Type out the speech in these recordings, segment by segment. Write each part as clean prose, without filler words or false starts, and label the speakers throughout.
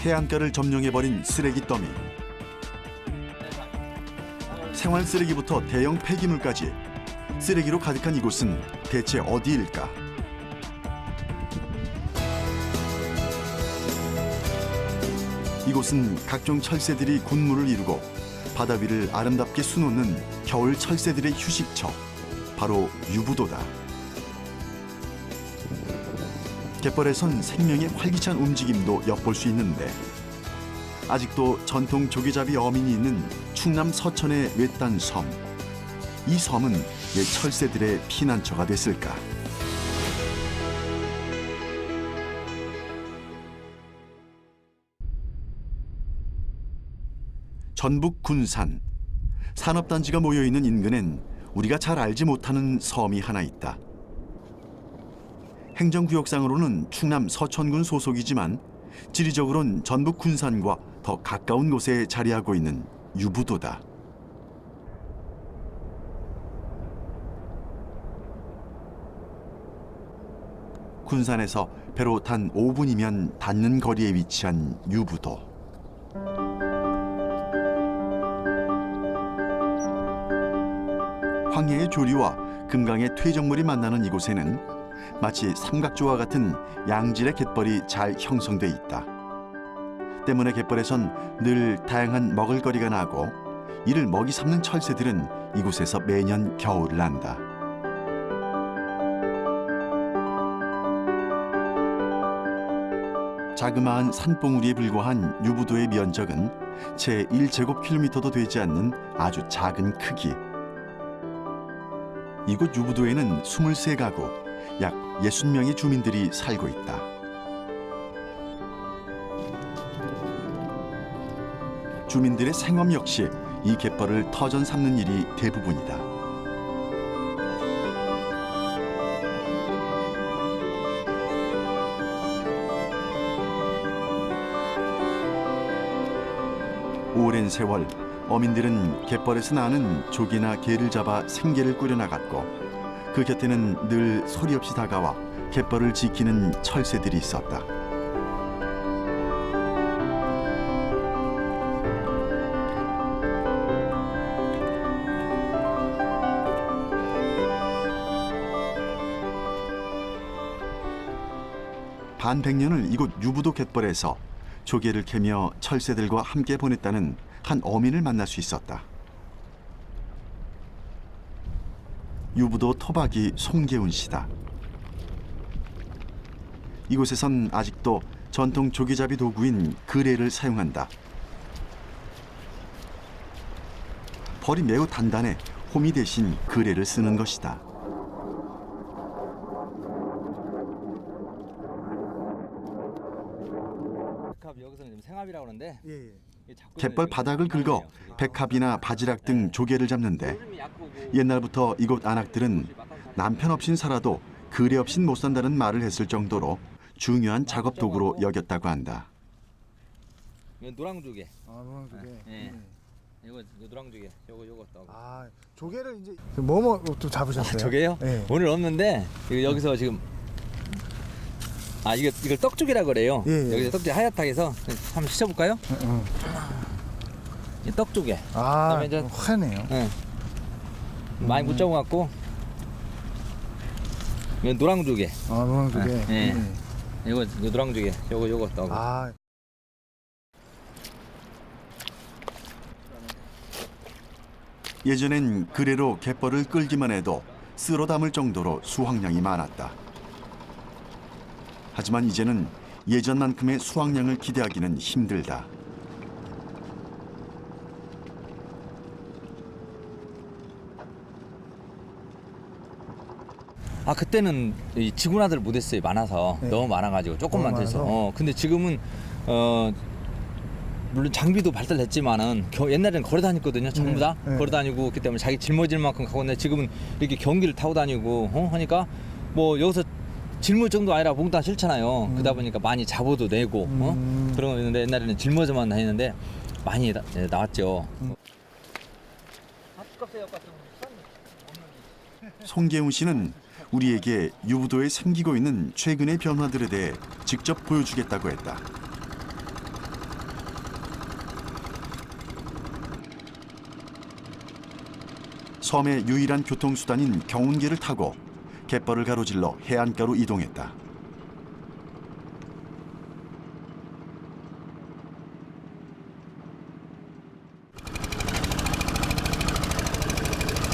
Speaker 1: 해안가를 점령해버린 쓰레기 더미. 생활 쓰레기부터 대형 폐기물까지 쓰레기로 가득한 이곳은 대체 어디일까? 이곳은 각종 철새들이 군무를 이루고 바다 위를 아름답게 수놓는 겨울 철새들의 휴식처, 바로 유부도다. 갯벌에선 생명의 활기찬 움직임도 엿볼 수 있는데 아직도 전통 조개잡이 어민이 있는 충남 서천의 외딴 섬. 이 섬은 옛 철새들의 피난처가 됐을까? 전북 군산. 산업단지가 모여있는 인근엔 우리가 잘 알지 못하는 섬이 하나 있다. 행정구역상으로는 충남 서천군 소속이지만 지리적으로는 전북 군산과 더 가까운 곳에 자리하고 있는 유부도다. 군산에서 배로 단 5분이면 닿는 거리에 위치한 유부도. 황해의 조류와 금강의 퇴적물이 만나는 이곳에는 마치 삼각조와 같은 양질의 갯벌이 잘 형성돼 있다. 때문에 갯벌에선 늘 다양한 먹을거리가 나고 이를 먹이 삼는 철새들은 이곳에서 매년 겨울을 난다. 자그마한 산봉우리에 불과한 유부도의 면적은 채 1제곱킬로미터도 되지 않는 아주 작은 크기. 이곳 유부도에는 23가구, 약 60명의 주민들이 살고 있다. 주민들의 생업 역시 이 갯벌을 터전 삼는 일이 대부분이다. 오랜 세월 어민들은 갯벌에서 나는 조개나 게를 잡아 생계를 꾸려나갔고 그 곁에는 늘 소리 없이 다가와 갯벌을 지키는 철새들이 있었다. 반백년을 이곳 유부도 갯벌에서 조개를 캐며 철새들과 함께 보냈다는 한 어민을 만날 수 있었다. 유부도 토박이 송계훈 씨다. 이곳에선 아직도 전통 조개잡이 도구인 그레를 사용한다. 벌이 매우 단단해 호미 대신 그레를 쓰는 것이다.
Speaker 2: 여기서는 좀 생합이라고 그러는데
Speaker 1: 갯벌 바닥을 긁어 백합이나 바지락 등 조개를 잡는데 옛날부터 이곳 안악들은 남편 없인 살아도 그레 없인 못 산다는 말을 했을 정도로 중요한 작업 도구로 여겼다고 한다.
Speaker 2: 이건 노랑조개.
Speaker 3: 아, 노랑조개.
Speaker 2: 예. 이거 노랑조개. 요거 또.
Speaker 3: 아, 조개를 이제 뭐뭐 또 잡으셨어요?
Speaker 2: 아, 조개요?
Speaker 3: 네.
Speaker 2: 오늘 없는데 여기서 지금 이걸 떡조개라 그래요.
Speaker 3: 예.
Speaker 2: 여기서 떡조개 하얗게 해서 한번 씻어볼까요? 이 떡조개.
Speaker 3: 아,
Speaker 2: 그다음에 이제
Speaker 3: 화네요.
Speaker 2: 예. 많이 못 잡아갖고 이건 노랑조개.
Speaker 3: 아, 노랑조개.
Speaker 2: 예. 이거 노랑조개. 요거 떡.
Speaker 3: 아.
Speaker 1: 예전엔 그레로 갯벌을 끌기만 해도 쓸어 담을 정도로 수확량이 많았다. 하지만 이제는 예전만큼의 수확량을 기대하기는 힘들다.
Speaker 2: 그때는 이 지구나들 못했어요. 많아서.
Speaker 3: 네.
Speaker 2: 너무 많아가지고 조금만
Speaker 3: 너무
Speaker 2: 돼서.
Speaker 3: 많아서?
Speaker 2: 근데 지금은 물론 장비도 발달했지만은 옛날에는 걸어 다녔거든요. 전부 다
Speaker 3: 네.
Speaker 2: 걸어 다니고 그렇기 때문에 자기 짊어질 만큼 가고 있는데 지금은 이렇게 경기를 타고 다니고 하니까 뭐 여기서 짊을 정도 아니라 몽땅 싫잖아요. 그러다 보니까 많이 잡아도 내고 그런 거 있는데 옛날에는 짊어져만 다니는데 많이 나왔죠.
Speaker 1: 송계훈 씨는 우리에게 유부도에 생기고 있는 최근의 변화들에 대해 직접 보여주겠다고 했다. 섬의 유일한 교통수단인 경운기를 타고 갯벌을 가로질러 해안가로 이동했다.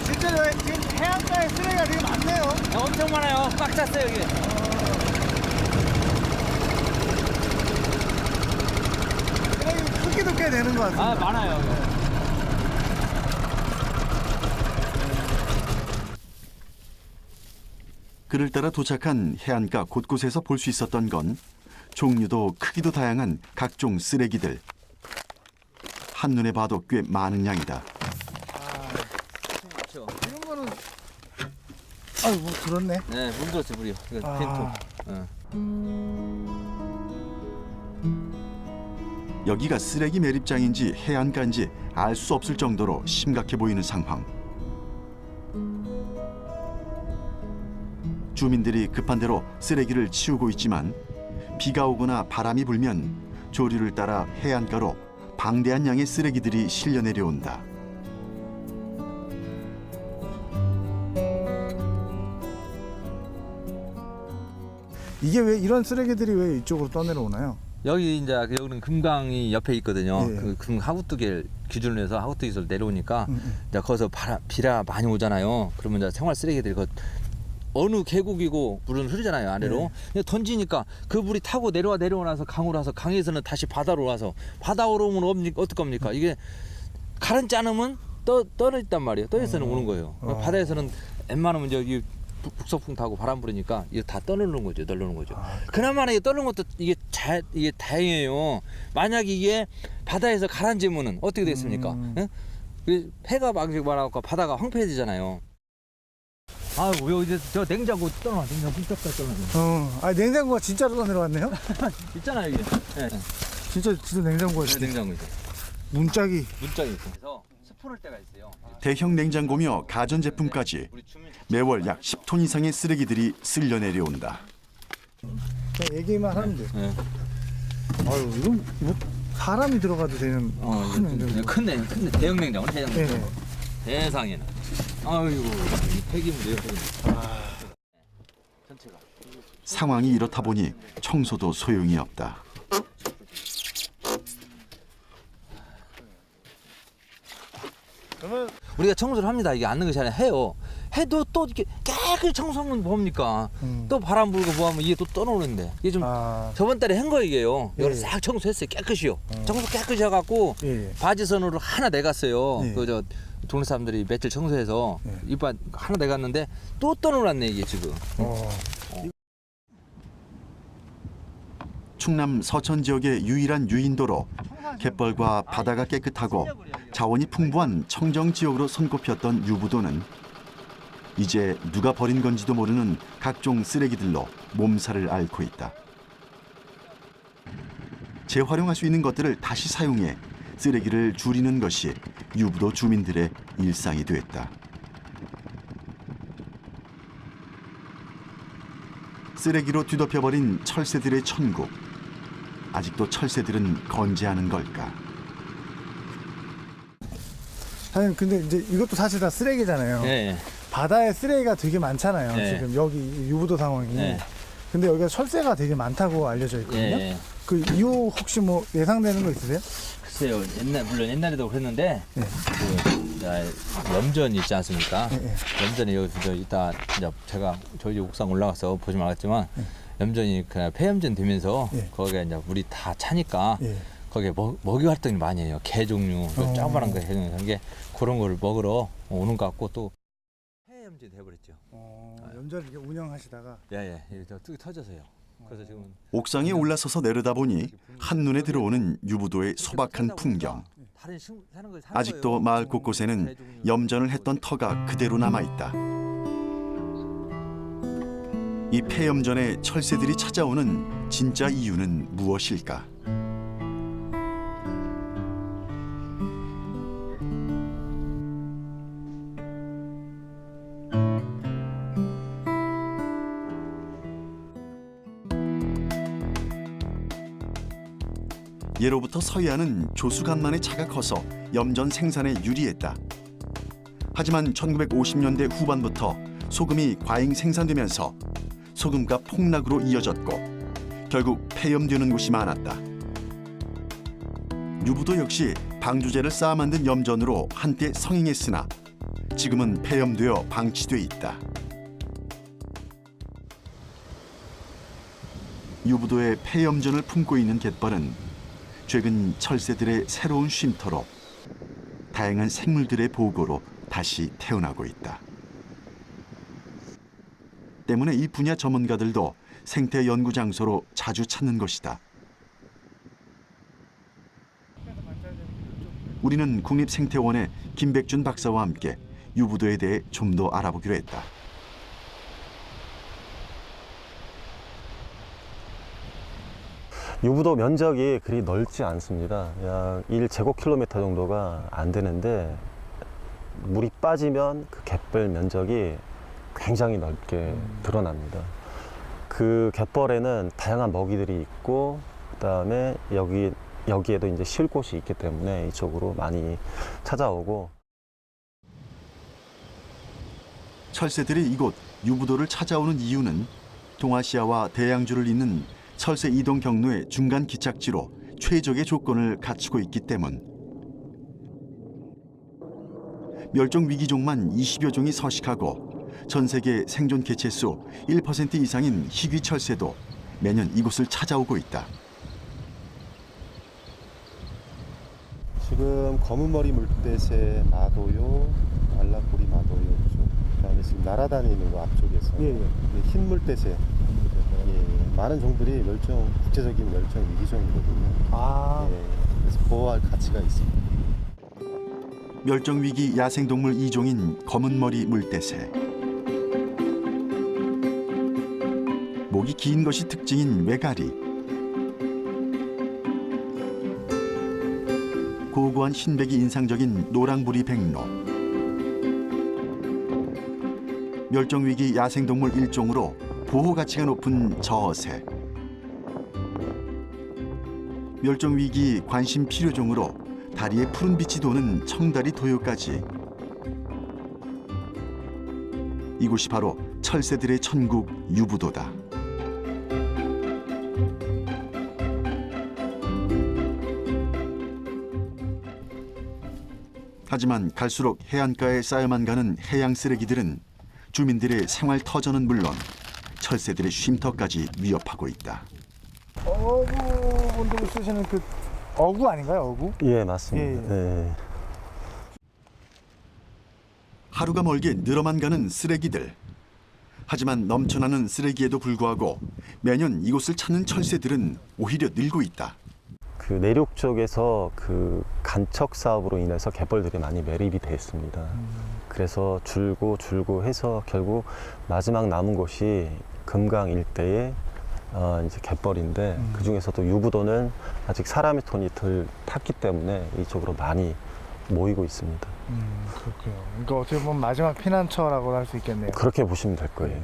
Speaker 3: 실제로 지금 해안가에 쓰레기가 되게 많네요.
Speaker 2: 엄청 많아요. 꽉 찼어요 여기.
Speaker 3: 쓰레기 크기도 꽤 되는 것 같습니다.
Speaker 2: 아 많아요.
Speaker 1: 그를 따라 도착한 해안가 곳곳에서 볼 수 있었던 건 종류도 크기도 다양한 각종 쓰레기들. 한눈에 봐도 꽤 많은 양이다.
Speaker 2: 그렇죠.
Speaker 3: 이런 거는 아유 뭐 들었네.
Speaker 2: 네, 물 들었어요 물이요. 이거
Speaker 3: 아.
Speaker 2: 빈통.
Speaker 1: 여기가 쓰레기 매립장인지 해안가인지 알 수 없을 정도로 심각해 보이는 상황. 주민들이 급한 대로 쓰레기를 치우고 있지만 비가 오거나 바람이 불면 조류를 따라 해안가로 방대한 양의 쓰레기들이 실려 내려온다.
Speaker 3: 이게 왜 이런 쓰레기들이 왜 이쪽으로 떠내려오나요?
Speaker 2: 여기 이제 여기는 금강이 옆에 있거든요.
Speaker 3: 예.
Speaker 2: 그 금 하구뚝에 기준으로 해서 하구뚝에서 내려오니까 이제 거기서 비라 많이 오잖아요. 그러면 이제 생활 쓰레기들이 어느 계곡이고 물은 흐르잖아요 아래로. 그냥 던지니까 그 물이 타고 내려와서 강으로 와서 강에서는 다시 바다로 와서 바다 오르면 어떡합니까? 이게 가라앉지 않으면 떠 있단 말이에요. 떠있어는 오는 거예요. 바다에서는 웬만하면 저기 북서풍 타고 바람 부르니까 이거 다 떠내려오는 거죠. 널려오는 거죠. 그나마 이게 떠는 것도 이게 다행이에요. 만약 이게 바다에서 가라앉으면은 어떻게 되겠습니까? 응? 해가 막 말하고 바다가 황폐해지잖아요. 아이고 여기 저 냉장고 떠나 냉장고 뚝딱 떠나.
Speaker 3: 아 냉장고가 진짜로 떠내려왔네요?
Speaker 2: 있잖아요 이게. 네.
Speaker 3: 진짜 냉장고가
Speaker 2: 네, 냉장고죠.
Speaker 3: 문짝이.
Speaker 2: 문짝이 있어. 그래서 스푼을 때가 있어요.
Speaker 1: 대형 냉장고며 가전제품까지 매월 약 10톤 이상의 쓰레기들이 쓸려 내려온다.
Speaker 3: 그냥 얘기만 하면 돼.
Speaker 2: 네.
Speaker 3: 아유 이건 뭐 사람이 들어가도 되는 큰 냉장고.
Speaker 2: 큰 대형 냉장고 대형
Speaker 3: 네.
Speaker 2: 냉장고. 세상에는. 아이고 이 폐기물이에요. 전체가.
Speaker 1: 상황이 이렇다 보니 청소도 소용이 없다.
Speaker 3: 그러면
Speaker 2: 우리가 청소를 합니다. 이게 않는 것이 아니라 해요. 해도 또 이렇게 깨끗이 청소하면 뭡니까? 또 바람 불고 뭐하면 이게 또 떠나오는데 이게 좀 저번 달에 한 거 이게요. 이걸
Speaker 3: 예.
Speaker 2: 싹 청소했어요. 깨끗이요. 청소 깨끗이 해갖고
Speaker 3: 예.
Speaker 2: 바지선으로 하나 내갔어요.
Speaker 3: 예.
Speaker 2: 그 동네 사람들이 며칠 청소해서 이빨 하나 내갔는데 또 떠나왔네 이게 지금.
Speaker 1: 충남 서천 지역의 유일한 유인도로 갯벌과 바다가 깨끗하고 자원이 풍부한 청정 지역으로 손꼽혔던 유부도는 이제 누가 버린 건지도 모르는 각종 쓰레기들로 몸살을 앓고 있다. 재활용할 수 있는 것들을 다시 사용해 쓰레기를 줄이는 것이 유부도 주민들의 일상이 됐다. 쓰레기로 뒤덮여버린 철새들의 천국. 아직도 철새들은 건재하는 걸까?
Speaker 3: 사장님 근데 이제 이것도 사실 다 쓰레기잖아요.
Speaker 2: 네.
Speaker 3: 바다에 쓰레기가 되게 많잖아요.
Speaker 2: 네.
Speaker 3: 지금 여기 유부도 상황이.
Speaker 2: 네.
Speaker 3: 근데 여기가 철새가 되게 많다고 알려져 있거든요.
Speaker 2: 예.
Speaker 3: 그 이유 혹시 뭐 예상되는 거 있으세요?
Speaker 2: 글쎄요. 물론 옛날에도 그랬는데
Speaker 3: 네.
Speaker 2: 염전이 있지 않습니까?
Speaker 3: 네.
Speaker 2: 염전이 여기서 이따 이제 제가 저희 옥상 올라가서 보시면 알겠지만 염전이 그냥 폐염전 되면서
Speaker 3: 네.
Speaker 2: 거기에 이제 물이 다 차니까
Speaker 3: 예.
Speaker 2: 거기에 먹이 활동이 많이 해요. 개 종류, 조그만한 거 해주는 게 그런 걸 먹으러 오는 것 같고 또 폐염전이 돼버렸죠.
Speaker 3: 염전을 이렇게 운영하시다가
Speaker 2: 예예, 뚝이 터져서요. 그래서 지금
Speaker 1: 옥상에 올라서서 내려다보니 한눈에 들어오는 유부도의 소박한 풍경.
Speaker 2: 다른 사는 거 사는
Speaker 1: 아직도
Speaker 2: 거예요.
Speaker 1: 마을 곳곳에는 염전을 했던 터가 그대로 남아있다. 이 폐염전에 철새들이 찾아오는 진짜 이유는 무엇일까? 예로부터 서해안은 조수간만의 차가 커서 염전 생산에 유리했다. 하지만 1950년대 후반부터 소금이 과잉 생산되면서 소금값 폭락으로 이어졌고 결국 폐염되는 곳이 많았다. 유부도 역시 방조제를 쌓아 만든 염전으로 한때 성행했으나 지금은 폐염되어 방치돼 있다. 유부도의 폐염전을 품고 있는 갯벌은 최근 철새들의 새로운 쉼터로 다양한 생물들의 보고로 다시 태어나고 있다. 때문에 이 분야 전문가들도 생태 연구 장소로 자주 찾는 것이다. 우리는 국립생태원의 김백준 박사와 함께 유부도에 대해 좀 더 알아보기로 했다.
Speaker 4: 유부도 면적이 그리 넓지 않습니다. 약 1제곱킬로미터 정도가 안 되는데 물이 빠지면 그 갯벌 면적이 굉장히 넓게 드러납니다. 그 갯벌에는 다양한 먹이들이 있고 그다음에 여기에도 이제 쉴 곳이 있기 때문에 이쪽으로 많이 찾아오고.
Speaker 1: 철새들이 이곳 유부도를 찾아오는 이유는 동아시아와 대양주를 잇는 철새 이동 경로의 중간 기착지로 최적의 조건을 갖추고 있기 때문. 멸종 위기종만 20여 종이 서식하고 전 세계 생존 개체수 1% 이상인 희귀 철새도 매년 이곳을 찾아오고 있다.
Speaker 5: 지금 검은머리 물대새, 마도요, 알라꼬리 마도요 쪽. 그다음에 지금 날아다니는 거 앞쪽에서 흰 물대새. 예, 많은 종들이 국제적인 멸종 위기종이거든요. 예, 그래서 보호할 가치가 있습니다.
Speaker 1: 멸종 위기 야생동물 2종인 검은머리 물대새. 목이 긴 것이 특징인 외가리. 고고한 흰백이 인상적인 노랑부리 백로. 멸종 위기 야생동물 1종으로 보호 가치가 높은 저새. 멸종 위기 관심 필요종으로 다리에 푸른 빛이 도는 청다리 도요까지. 이곳이 바로 철새들의 천국 유부도다. 하지만 갈수록 해안가에 쌓여만 가는 해양 쓰레기들은 주민들의 생활 터전은 물론 철새들의 쉼터까지 위협하고 있다.
Speaker 3: 어구 운동을 쓰시는 그 어구 아닌가요? 어구?
Speaker 4: 예, 맞습니다.
Speaker 3: 예.
Speaker 4: 네.
Speaker 1: 하루가 멀게 늘어만 가는 쓰레기들. 하지만 넘쳐나는 쓰레기에도 불구하고 매년 이곳을 찾는 철새들은 오히려 늘고 있다.
Speaker 4: 그 내륙 쪽에서 그 간척 사업으로 인해서 갯벌들이 많이 매립이 돼 있습니다. 그래서 줄고 해서 결국 마지막 남은 곳이 금강 일대의 이제 갯벌인데 그 중에서도 유부도는 아직 사람의 손이 덜 탔기 때문에 이쪽으로 많이 모이고 있습니다.
Speaker 3: 그렇군요. 그러니까 어떻게 보면 마지막 피난처라고 할 수 있겠네요.
Speaker 4: 그렇게 보시면 될 거예요.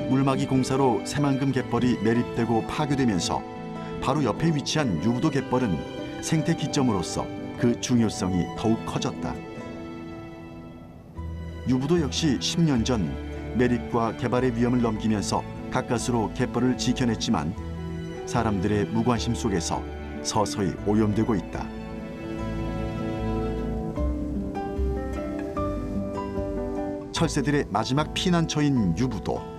Speaker 1: 물막이 공사로 새만금 갯벌이 매립되고 파괴되면서 바로 옆에 위치한 유부도 갯벌은 생태 기점으로서 그 중요성이 더욱 커졌다. 유부도 역시 10년 전 매립과 개발의 위험을 넘기면서 가까스로 갯벌을 지켜냈지만 사람들의 무관심 속에서 서서히 오염되고 있다. 철새들의 마지막 피난처인 유부도.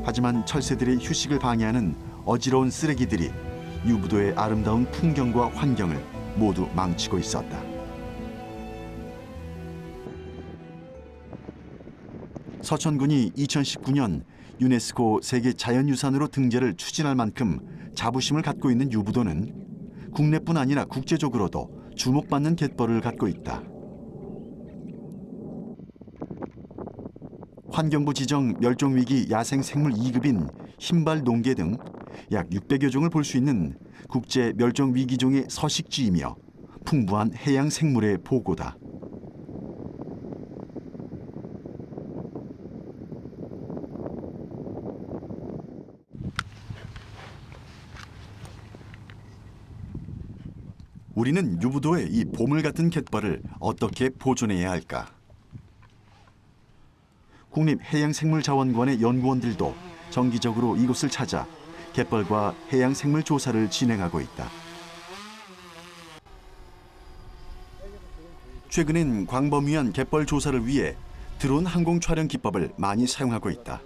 Speaker 1: 하지만 철새들의 휴식을 방해하는 어지러운 쓰레기들이 유부도의 아름다운 풍경과 환경을 모두 망치고 있었다. 서천군이 2019년 유네스코 세계 자연유산으로 등재를 추진할 만큼 자부심을 갖고 있는 유부도는 국내뿐 아니라 국제적으로도 주목받는 갯벌을 갖고 있다. 환경부 지정 멸종위기 야생생물 2급인 흰발 농개 등 약 600여 종을 볼 수 있는 국제 멸종위기종의 서식지이며 풍부한 해양 생물의 보고다. 우리는 유부도의 이 보물 같은 갯벌을 어떻게 보존해야 할까? 국립해양생물자원관의 연구원들도 정기적으로 이곳을 찾아 갯벌과 해양생물 조사를 진행하고 있다. 최근엔 광범위한 갯벌 조사를 위해 드론 항공 촬영 기법을 많이 사용하고 있다.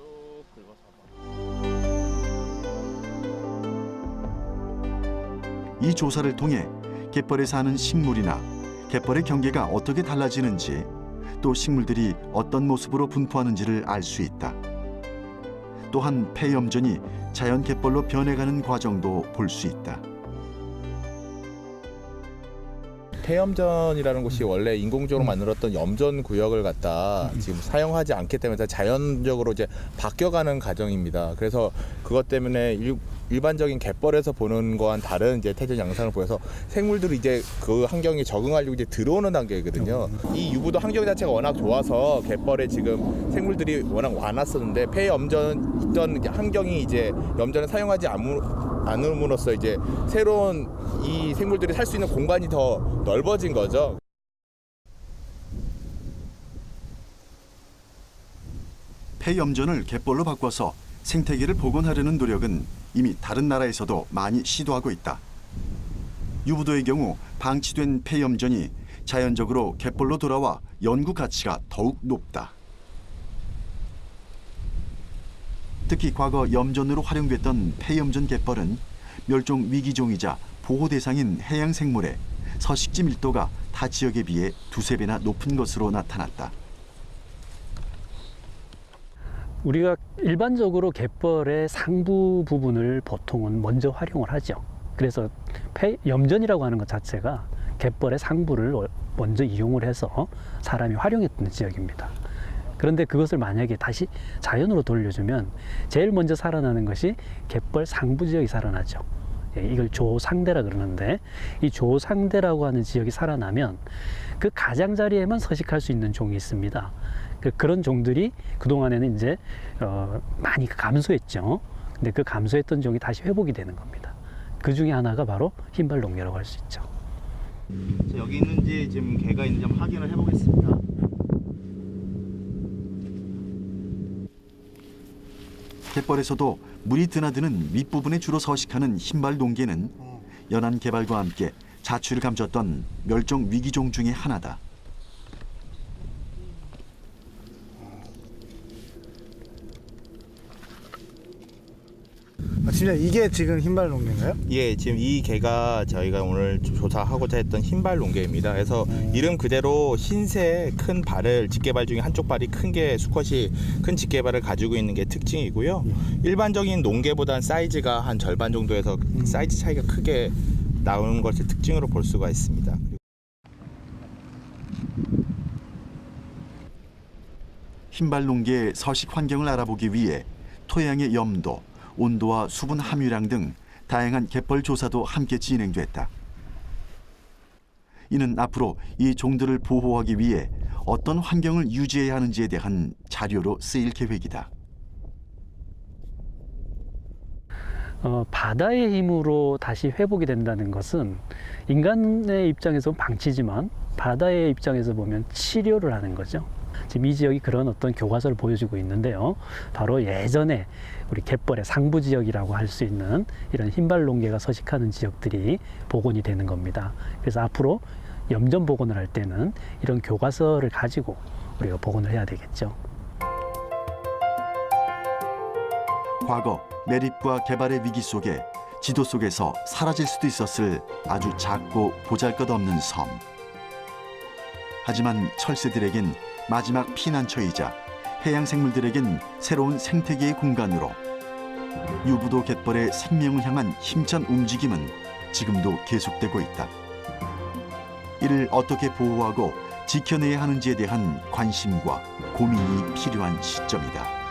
Speaker 1: 이 조사를 통해 갯벌에 사는 식물이나 갯벌의 경계가 어떻게 달라지는지, 또 식물들이 어떤 모습으로 분포하는지를 알 수 있다. 또한 폐염전이 자연 갯벌로 변해가는 과정도 볼 수 있다.
Speaker 6: 폐염전이라는 곳이 원래 인공적으로 만들었던 염전 구역을 갖다 지금 사용하지 않기 때문에 자연적으로 이제 바뀌어가는 과정입니다. 그래서 그것 때문에 일반적인 갯벌에서 보는 거와는 다른 이제 태전 양상을 보여서 생물들이 이제 그 환경에 적응하려고 이제 들어오는 단계거든요. 이 유부도 환경 자체가 워낙 좋아서 갯벌에 지금 생물들이 워낙 많았었는데 폐염전 있던 환경이 이제 염전을 사용하지 않음으로써 이제 새로운 이 생물들이 살 수 있는 공간이 더 넓어진 거죠.
Speaker 1: 폐염전을 갯벌로 바꿔서 생태계를 복원하려는 노력은 이미 다른 나라에서도 많이 시도하고 있다. 유부도의 경우 방치된 폐염전이 자연적으로 갯벌로 돌아와 연구 가치가 더욱 높다. 특히 과거 염전으로 활용됐던 폐염전 갯벌은 멸종 위기종이자 보호 대상인 해양 생물의 서식지 밀도가 타 지역에 비해 2~3배나 높은 것으로 나타났다.
Speaker 7: 우리가 일반적으로 갯벌의 상부 부분을 보통은 먼저 활용을 하죠. 그래서 염전이라고 하는 것 자체가 갯벌의 상부를 먼저 이용을 해서 사람이 활용했던 지역입니다. 그런데 그것을 만약에 다시 자연으로 돌려주면 제일 먼저 살아나는 것이 갯벌 상부 지역이 살아나죠. 이걸 조상대라 그러는데, 이 조상대라고 하는 지역이 살아나면 그 가장자리에만 서식할 수 있는 종이 있습니다. 그런 종들이 그동안에는 이제 많이 감소했죠. 근데 그 감소했던 종이 다시 회복이 되는 겁니다. 그 중에 하나가 바로 흰발농개라고 할 수 있죠.
Speaker 8: 여기 있는지 지금 개가 있는지 한번 확인을 해보겠습니다.
Speaker 1: 갯벌에서도 물이 드나드는 윗부분에 주로 서식하는 흰발농개는 연안 개발과 함께 자취를 감췄던 멸종 위기종 중의 하나다.
Speaker 3: 진짜 이게 지금 흰발농개인가요?
Speaker 6: 예, 지금 이 개가 저희가 오늘 조사하고자 했던 흰발농개입니다. 그래서 이름 그대로 흰색 큰 발을, 직계발 중에 한쪽 발이 큰 게 수컷이 큰 직계발을 가지고 있는 게 특징이고요. 일반적인 농개보다는 사이즈가 한 절반 정도에서 사이즈 차이가 크게 나오는 것을 특징으로 볼 수가 있습니다.
Speaker 1: 흰발농개의 서식 환경을 알아보기 위해 토양의 염도, 온도와 수분 함유량 등 다양한 갯벌 조사도 함께 진행됐다. 이는 앞으로 이 종들을 보호하기 위해 어떤 환경을 유지해야 하는지에 대한 자료로 쓰일 계획이다.
Speaker 7: 바다의 힘으로 다시 회복이 된다는 것은 인간의 입장에서 방치지만 바다의 입장에서 보면 치료를 하는 거죠. 지금 이 지역이 그런 어떤 교과서를 보여주고 있는데요. 바로 예전에 우리 갯벌의 상부 지역이라고 할 수 있는 이런 흰발농개가 서식하는 지역들이 복원이 되는 겁니다. 그래서 앞으로 염전 복원을 할 때는 이런 교과서를 가지고 우리가 복원을 해야 되겠죠.
Speaker 1: 과거 매립과 개발의 위기 속에 지도 속에서 사라질 수도 있었을 아주 작고 보잘것없는 섬. 하지만 철새들에겐 마지막 피난처이자 해양생물들에겐 새로운 생태계의 공간으로 유부도 갯벌의 생명을 향한 힘찬 움직임은 지금도 계속되고 있다. 이를 어떻게 보호하고 지켜내야 하는지에 대한 관심과 고민이 필요한 시점이다.